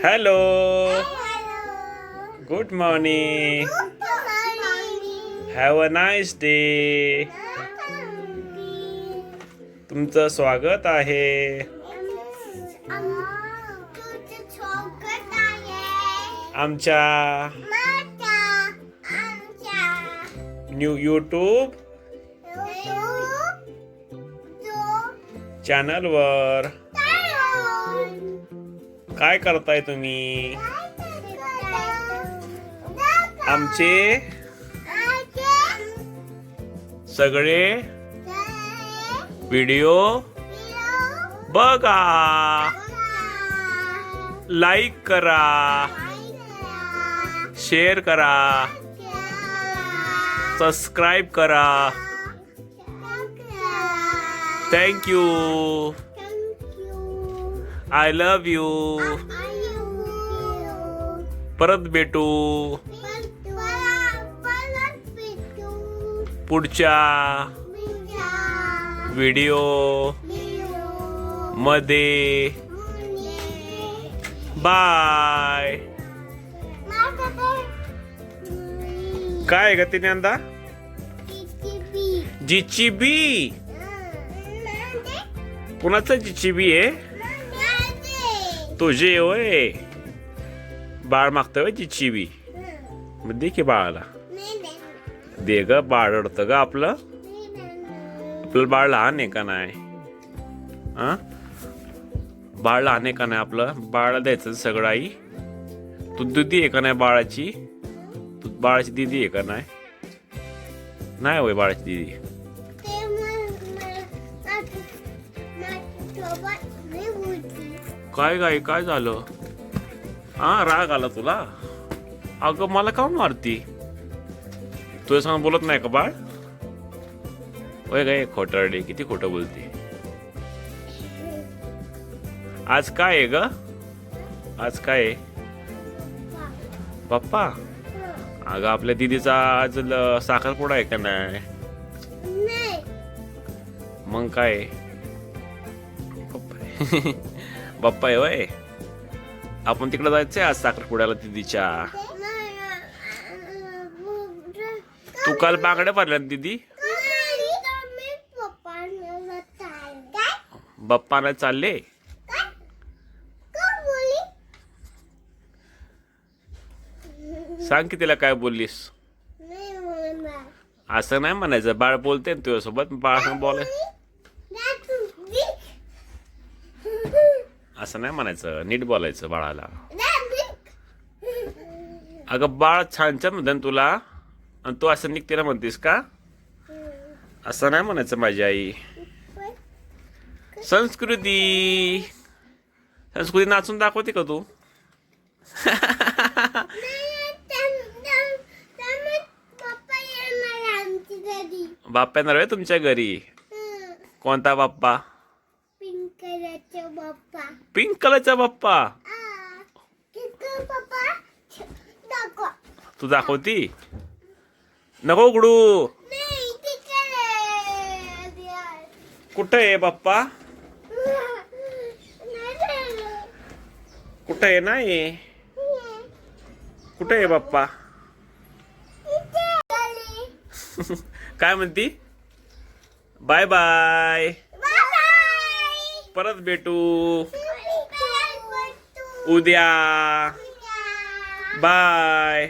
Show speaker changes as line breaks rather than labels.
Hello, good morning, have a nice day. तुमचं स्वागत आहे. आमच्या न्यू यूट्यूब चॅनलवर. काय करताय तुम्ही? आमचे सगळे व्हिडिओ बघा, लाईक करा, शेअर करा, सबस्क्राईब करा. Thank you. I love you. परत भेटू पुढच्या व्हिडिओ मध्ये. बाय. काय ग तिने अंदा? जीचीबी. कुणाचं जीचीबी आहे? तुझे होय. बाळ मागतोय जीचीबी. मग दे की बाळाला. दे ग, बाळ रडतं ग आपलं. आपलं बाळ लहान आहे का नाही? बाळ लहान आहे का नाही? आपलं बाळाला द्यायचं सगळं. आई तू दिदी आहे का नाही बाळाची? तू बाळाची दिदी आहे का नाही? नाही होय बाळाची दिदी. काय गाय, काय झालं? राग आला तुला? अगं मला का मारती? तुझ्या सांग बोलत नाही का बाळ? होय गाय, खोटारडे, किती खोटं बोलते. आज काय आहे ग? आज काय आहे? पप्पा. अगं आपल्या दिदीचा आज साखरपुडा आहे का नाही? मग काय? बाप्पा आहे होय. आपण तिकडे जायचंय आज साखरपुड्याला दिदीच्या. तू काल बांगड्या भरल्या ना दिदी? बाप्पाला चालले. सांग की तिला काय बोललीस? असं नाही म्हणायचं. बाळ बोलते ना तुझ्यासोबत. बाळ बोलाय असं नाही म्हणायचं. नीट बोलायचं बाळाला. अगं बाळ छान छान म्हणते तुला, आणि तू असं निघतेला म्हणतेस का? असं नाही म्हणायचं माझी आई. संस्कृती, संस्कृती नाचून दाखवते का तू? बाप्पा येणार आहे तुमच्या घरी? कोणता बाप्पा? पिंक कलरचा बाप्पा. तू दाखवती? नको उघडू. कुठं आहे बाप्पा? कुठं आहे? नाही. कुठं आहे बाप्पा? काय म्हणती? Bye bye. परत भेटू उद्या. बाय.